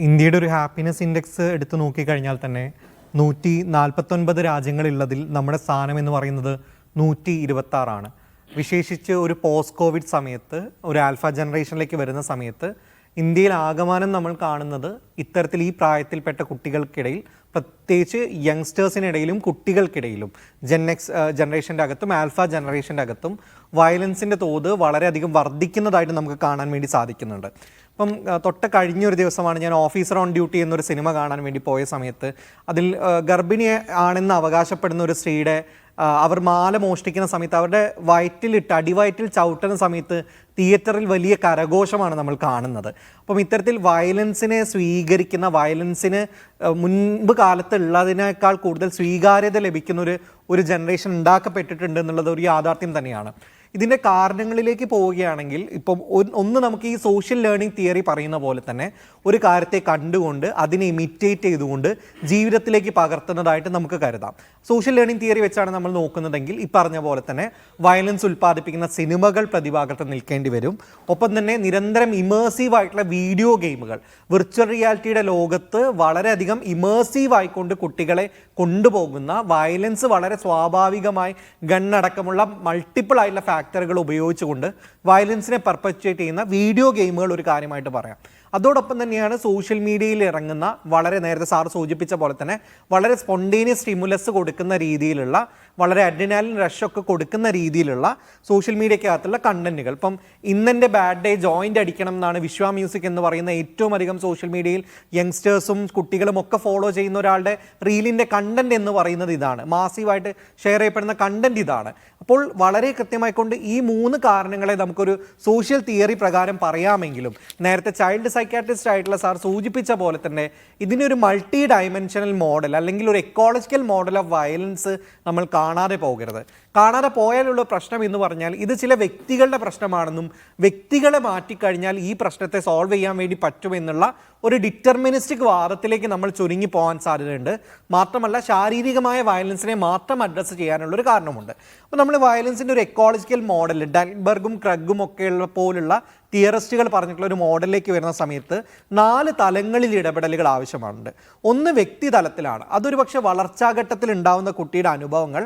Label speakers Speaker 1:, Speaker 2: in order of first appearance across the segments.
Speaker 1: ഇന്ത്യയുടെ ഒരു happiness index എടുത്തു നോക്കിക്കഴിഞ്ഞാൽ തന്നെ 149 രാജ്യങ്ങളുള്ളതിൽ നമ്മുടെ സ്ഥാനം എന്ന് പറയുന്നത് 126 വിശേഷിച്ച് ഒരു പോസ്റ്റ് കോവിഡ് സമയത്ത് ഒരു ആൽഫ ജനറേഷനിലേക്ക് വരുന്ന സമയത്ത് ഇന്ത്യയിൽ ആകമാനം നമ്മൾ കാണുന്നത് ഇത്തരത്തിൽ ഈ പ്രായത്തിൽപ്പെട്ട കുട്ടികൾക്കിടയിൽ പ്രത്യേകിച്ച് യങ്സ്റ്റേഴ്സിനിടയിലും കുട്ടികൾക്കിടയിലും ജനറേഷൻ്റെ അകത്തും ആൽഫ ജനറേഷൻ്റെ അകത്തും വയലൻസിൻ്റെ തോത് വളരെയധികം വർദ്ധിക്കുന്നതായിട്ട് നമുക്ക് കാണാൻ വേണ്ടി സാധിക്കുന്നുണ്ട്. ഇപ്പം കഴിഞ്ഞൊരു ദിവസമാണ് ഞാൻ ഓഫീസർ ഓൺ ഡ്യൂട്ടി എന്നൊരു സിനിമ കാണാൻ വേണ്ടി പോയ സമയത്ത് അതിൽ ഗർഭിണി ആണെന്ന് അവകാശപ്പെടുന്ന ഒരു സ്ത്രീയുടെ അവർ മാല മോഷ്ടിക്കുന്ന സമയത്ത് അവരുടെ അടിവയറ്റിൽ ചവിട്ടുന്ന സമയത്ത് തിയേറ്ററിൽ വലിയ കരഘോഷമാണ് നമ്മൾ കാണുന്നത്. അപ്പം ഇത്തരത്തിൽ വയലൻസിനെ സ്വീകരിക്കുന്ന വയലൻസിന് മുൻപ് കാലത്ത് ഉള്ളതിനേക്കാൾ കൂടുതൽ സ്വീകാര്യത ലഭിക്കുന്ന ഒരു ജനറേഷൻ ഉണ്ടാക്കപ്പെട്ടിട്ടുണ്ട് എന്നുള്ളത് ഒരു യാഥാർത്ഥ്യം തന്നെയാണ്. ഇതിൻ്റെ കാരണങ്ങളിലേക്ക് പോവുകയാണെങ്കിൽ ഇപ്പം ഒന്ന് നമുക്ക് ഈ സോഷ്യൽ ലേണിംഗ് തിയറി പറയുന്ന പോലെ തന്നെ ഒരു കാര്യത്തെ കണ്ടുകൊണ്ട് അതിനെ ഇമിറ്റേറ്റ് ചെയ്തുകൊണ്ട് ജീവിതത്തിലേക്ക് പകർത്തുന്നതായിട്ട് നമുക്ക് കരുതാം. സോഷ്യൽ ലേണിംഗ് തിയറി വെച്ചാണ് നമ്മൾ നോക്കുന്നതെങ്കിൽ ഈ പറഞ്ഞ പോലെ തന്നെ വയലൻസ് ഉൽപ്പാദിപ്പിക്കുന്ന സിനിമകൾ പ്രതിഭാഗത്ത് നിൽക്കേണ്ടി വരും. ഒപ്പം തന്നെ നിരന്തരം ഇമേഴ്സീവ് ആയിട്ടുള്ള വീഡിയോ ഗെയിമുകൾ വിർച്വൽ റിയാലിറ്റിയുടെ ലോകത്ത് വളരെയധികം ഇമേഴ്സീവ് ആയിക്കൊണ്ട് കുട്ടികളെ കൊണ്ടുപോകുന്ന വയലൻസ് വളരെ സ്വാഭാവികമായി ഗണ്ണടക്കമുള്ള മൾട്ടിപ്പിൾ ആയിട്ടുള്ള ഫാക്ടറുകൾ ഉപയോഗിച്ചുകൊണ്ട് വയലൻസിനെ പെർപച്വേറ്റ് ചെയ്യുന്ന വീഡിയോ ഗെയിമുകൾ ഒരു കാര്യമായിട്ട് പറയാം. അതോടൊപ്പം തന്നെയാണ് സോഷ്യൽ മീഡിയയിൽ ഇറങ്ങുന്ന വളരെ നേരത്തെ സാർ സൂചിപ്പിച്ച പോലെ തന്നെ വളരെ സ്പോണ്ടേനിയസ് സ്റ്റിമുലസ് കൊടുക്കുന്ന രീതിയിലുള്ള വളരെ അഡ്രിനാലിൻ റഷൊക്കെ കൊടുക്കുന്ന രീതിയിലുള്ള സോഷ്യൽ മീഡിയക്കകത്തുള്ള കണ്ടന്റുകൾ. ഇപ്പം ഇന്നെൻ്റെ ബാഡ് ഡേ ജോയിൻ്റ് അടിക്കണം എന്നാണ് വിശ്വ മ്യൂസിക് എന്ന് പറയുന്ന ഏറ്റവും അധികം സോഷ്യൽ മീഡിയയിൽ യങ്സ്റ്റേഴ്സും കുട്ടികളും ഒക്കെ ഫോളോ ചെയ്യുന്ന ഒരാളുടെ റീലിൻ്റെ കണ്ടന്റ് എന്ന് പറയുന്നത് ഇതാണ്. മാസീവായിട്ട് ഷെയർ ചെയ്യപ്പെടുന്ന കണ്ടന്റ് ഇതാണ്. അപ്പോൾ വളരെ കൃത്യമായിക്കൊണ്ട് ഈ 3 കാരണങ്ങളെ നമുക്കൊരു സോഷ്യൽ തിയറി പ്രകാരം പറയാമെങ്കിലും നേരത്തെ ചൈൽഡ് സൈക്കാട്രിസ്റ്റ് ആയിട്ടുള്ള സാർ സൂചിപ്പിച്ച പോലെ തന്നെ ഇതിനൊരു മൾട്ടി ഡയമെൻഷനൽ മോഡൽ അല്ലെങ്കിൽ ഒരു എക്കോളജിക്കൽ മോഡൽ ഓഫ് വയലൻസ് നമ്മൾ കാണാതെ പോകരുത്. കാണാതെ പോയാലുള്ള പ്രശ്നം എന്ന് പറഞ്ഞാൽ ഇത് ചില വ്യക്തികളുടെ പ്രശ്നമാണെന്നും വ്യക്തികളെ മാറ്റിക്കഴിഞ്ഞാൽ ഈ പ്രശ്നത്തെ സോൾവ് ചെയ്യാൻ വേണ്ടി പറ്റുമെന്നുള്ള ഒരു ഡിറ്റർമിനിസ്റ്റിക് വാദത്തിലേക്ക് നമ്മൾ ചുരുങ്ങി പോകാൻ സാധ്യതയുണ്ട്. മാത്രമല്ല ശാരീരികമായ വയലൻസിനെ മാത്രം അഡ്രസ്സ് ചെയ്യാനുള്ളൊരു കാരണമുണ്ട്. അപ്പോൾ നമ്മൾ വയലൻസിൻ്റെ ഒരു എക്കോളജിക്കൽ മോഡൽ ഡൈൻബർഗും ക്രഗും ഒക്കെയുള്ള പോലുള്ള തിയറിസ്റ്റുകൾ പറഞ്ഞിട്ടുള്ള ഒരു മോഡലിലേക്ക് വരുന്ന സമയത്ത് 4 തലങ്ങളിൽ ഇടപെടലുകൾ ആവശ്യമുണ്ട്. ഒന്ന് വ്യക്തി തലത്തിലാണ്. അതൊരു പക്ഷേ വളർച്ചാഘട്ടത്തിൽ ഉണ്ടാകുന്ന കുട്ടിയുടെ അനുഭവങ്ങൾ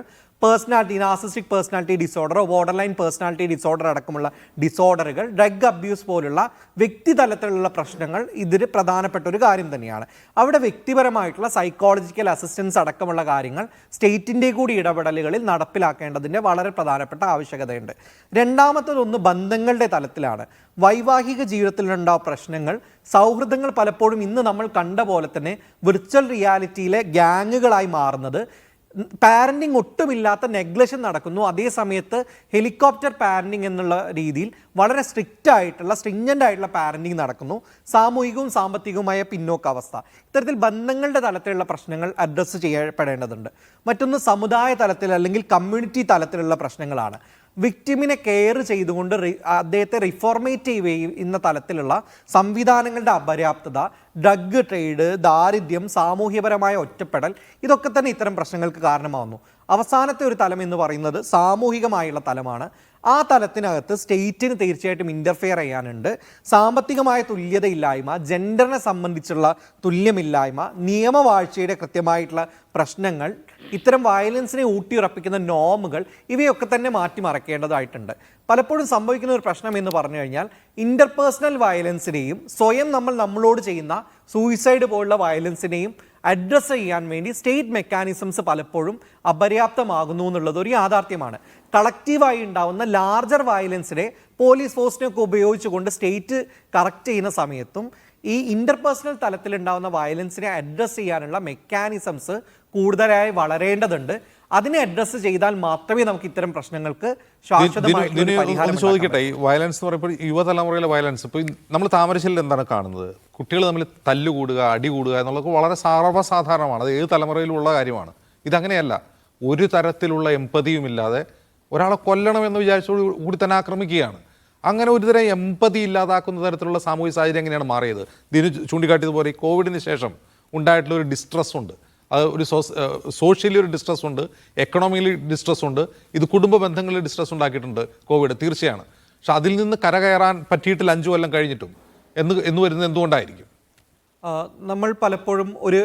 Speaker 1: നാർസിസ്റ്റിക് പേഴ്സണാലിറ്റി ഡിസോർഡറോ ബോർഡർലൈൻ പേഴ്സണാലിറ്റി ഡിസോർഡർ അടക്കമുള്ള ഡിസോർഡറുകൾ, ഡ്രഗ് അബ്യൂസ് പോലുള്ള വ്യക്തിതലത്തിലുള്ള പ്രശ്നങ്ങൾ ഇതിൽ പ്രധാനപ്പെട്ട ഒരു കാര്യം തന്നെയാണ്. അവിടെ വ്യക്തിപരമായിട്ടുള്ള സൈക്കോളജിക്കൽ അസിസ്റ്റൻസ് അടക്കമുള്ള കാര്യങ്ങൾ സ്റ്റേറ്റിൻ്റെ കൂടി ഇടപെടലുകളിൽ നടപ്പിലാക്കേണ്ടതിൻ്റെ വളരെ പ്രധാനപ്പെട്ട ആവശ്യകതയുണ്ട്. രണ്ടാമത്തതൊന്ന് ബന്ധങ്ങളുടെ തലത്തിലാണ്. വൈവാഹിക ജീവിതത്തിലുണ്ടാവുന്ന പ്രശ്നങ്ങൾ, സൗഹൃദങ്ങൾ പലപ്പോഴും ഇന്ന് നമ്മൾ കണ്ട പോലെ തന്നെ വിർച്വൽ റിയാലിറ്റിയിലെ ഗ്യാങ്ങുകളായി മാറുന്നത്, പാരൻറ്റിങ് ഒട്ടുമില്ലാത്ത നെഗ്ലക്ഷൻ നടക്കുന്നു. അതേ സമയത്ത് ഹെലികോപ്റ്റർ പാരൻറ്റിങ് എന്നുള്ള രീതിയിൽ വളരെ സ്ട്രിഞ്ചൻ്റ് ആയിട്ടുള്ള പാരൻറ്റിങ് നടക്കുന്നു. സാമൂഹികവും സാമ്പത്തികവുമായ പിന്നോക്കാവസ്ഥ, ഇത്തരത്തിൽ ബന്ധങ്ങളുടെ തലത്തിലുള്ള പ്രശ്നങ്ങൾ അഡ്രസ്സ് ചെയ്യപ്പെടേണ്ടതുണ്ട്. മറ്റൊന്ന് സമുദായ തലത്തിൽ അല്ലെങ്കിൽ കമ്മ്യൂണിറ്റി തലത്തിലുള്ള പ്രശ്നങ്ങളാണ്. വിക്ടിമിനെ കെയർ ചെയ്തുകൊണ്ട് അദ്ദേഹത്തെ റിഫോർമേറ്റ് ചെയ്യുന്ന തലത്തിലുള്ള സംവിധാനങ്ങളുടെ അപര്യാപ്തത, ഡ്രഗ് ട്രേഡ്, ദാരിദ്ര്യം, സാമൂഹ്യപരമായ ഒറ്റപ്പെടൽ, ഇതൊക്കെ തന്നെ ഇത്തരം പ്രശ്നങ്ങൾക്ക് കാരണമാവുന്നു. അവസാനത്തെ ഒരു തലം എന്ന് പറയുന്നത് സാമൂഹികമായുള്ള തലമാണ്. ആ തലത്തിനകത്ത് സ്റ്റേറ്റിന് തീർച്ചയായിട്ടും ഇൻ്റർഫെയർ ചെയ്യാനുണ്ട്. സാമ്പത്തികമായ തുല്യതയില്ലായ്മ, ജെൻഡറിനെ സംബന്ധിച്ചുള്ള തുല്യമില്ലായ്മ, നിയമവാഴ്ചയുടെ കൃത്യമായിട്ടുള്ള പ്രശ്നങ്ങൾ, ഇത്തരം വയലൻസിനെ ഊട്ടിയുറപ്പിക്കുന്ന നോമുകൾ, ഇവയൊക്കെ തന്നെ മാറ്റിമറക്കേണ്ടതായിട്ടുണ്ട്. പലപ്പോഴും സംഭവിക്കുന്ന ഒരു പ്രശ്നം എന്ന് പറഞ്ഞു കഴിഞ്ഞാൽ ഇൻ്റർപേഴ്സണൽ വയലൻസിനെയും സ്വയം നമ്മളോട് ചെയ്യുന്ന സൂയിസൈഡ് പോലുള്ള വയലൻസിനെയും അഡ്രസ്സ് ചെയ്യാൻ വേണ്ടി സ്റ്റേറ്റ് മെക്കാനിസംസ് പലപ്പോഴും അപര്യാപ്തമാകുന്നു എന്നുള്ളത് ഒരു യാഥാർത്ഥ്യമാണ്. കളക്റ്റീവായി ഉണ്ടാവുന്ന ലാർജർ വയലൻസിനെ പോലീസ് ഫോഴ്സിനെയൊക്കെ ഉപയോഗിച്ചുകൊണ്ട് സ്റ്റേറ്റ് കറക്റ്റ് ചെയ്യുന്ന സമയത്തും ഈ ഇൻ്റർപേഴ്സണൽ തലത്തിലുണ്ടാവുന്ന വയലൻസിനെ അഡ്രസ്സ് ചെയ്യാനുള്ള മെക്കാനിസംസ് കൂടുതലായി വളരേണ്ടതുണ്ട്. അതിനെ അഡ്രസ്സ് ചെയ്താൽ മാത്രമേ നമുക്ക് ഇത്തരം പ്രശ്നങ്ങൾക്ക്
Speaker 2: ചോദിക്കട്ടെ. ഈ വയലൻസ് എന്ന് പറയുമ്പോൾ യുവതലമുറയിലെ വയലൻസ്, ഇപ്പോൾ നമ്മൾ താമരശ്ശേരിയിൽ എന്താണ് കാണുന്നത്? കുട്ടികൾ തമ്മിൽ തല്ലുകൂടുക, അടി കൂടുക എന്നുള്ളത് വളരെ സർവ്വസാധാരണമാണ്. അത് ഏത് തലമുറയിലുള്ള കാര്യമാണ്. ഇതങ്ങനെയല്ല. ഒരു തരത്തിലുള്ള എമ്പതിയും ഇല്ലാതെ ഒരാളെ കൊല്ലണമെന്ന് വിചാരിച്ചോട് കൂടി തന്നെ ആക്രമിക്കുകയാണ്. അങ്ങനെ ഒരുതരം എമ്പതി ഇല്ലാതാക്കുന്ന തരത്തിലുള്ള സാമൂഹിക സാഹചര്യം എങ്ങനെയാണ് മാറിയത്? ഇതിന് ചൂണ്ടിക്കാട്ടിയതുപോലെ കോവിഡിന് ശേഷം ഉണ്ടായിട്ടുള്ള ഒരു ഡിസ്ട്രെസ് ഉണ്ട്. അത് ഒരു സോഷ്യലി ഒരു ഡിസ്ട്രെസ് ഉണ്ട്, എക്കണോമിക്കലി ഡിസ്ട്രെസ് ഉണ്ട്, ഇത് കുടുംബ ബന്ധങ്ങളിൽ ഡിസ്ട്രെസ് ഉണ്ടാക്കിയിട്ടുണ്ട് കോവിഡ്, തീർച്ചയാണ്. പക്ഷെ അതിൽ നിന്ന് കരകയറാൻ പറ്റിയിട്ടില്ല 5 കൊല്ലം കഴിഞ്ഞിട്ടും എന്ന് വരുന്നത് എന്തുകൊണ്ടായിരിക്കും?
Speaker 1: നമ്മൾ പലപ്പോഴും ഒരു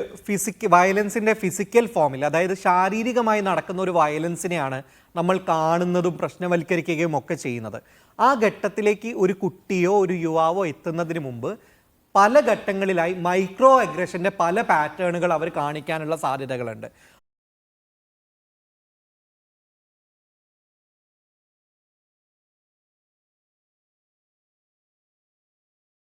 Speaker 1: വയലൻസിൻ്റെ ഫിസിക്കൽ ഫോമിൽ, അതായത് ശാരീരികമായി നടക്കുന്ന ഒരു വയലൻസിനെയാണ് നമ്മൾ കാണുന്നതും പ്രശ്നവൽക്കരിക്കുകയും ഒക്കെ ചെയ്യുന്നത്. ആ ഘട്ടത്തിലേക്ക് ഒരു കുട്ടിയോ ഒരു യുവാവോ എത്തുന്നതിന് മുമ്പ് പല ഘട്ടങ്ങളിലായി മൈക്രോ അഗ്രഷൻ്റെ പല പാറ്റേണുകൾ അവർ കാണിക്കാനുള്ള സാധ്യതകളുണ്ട്.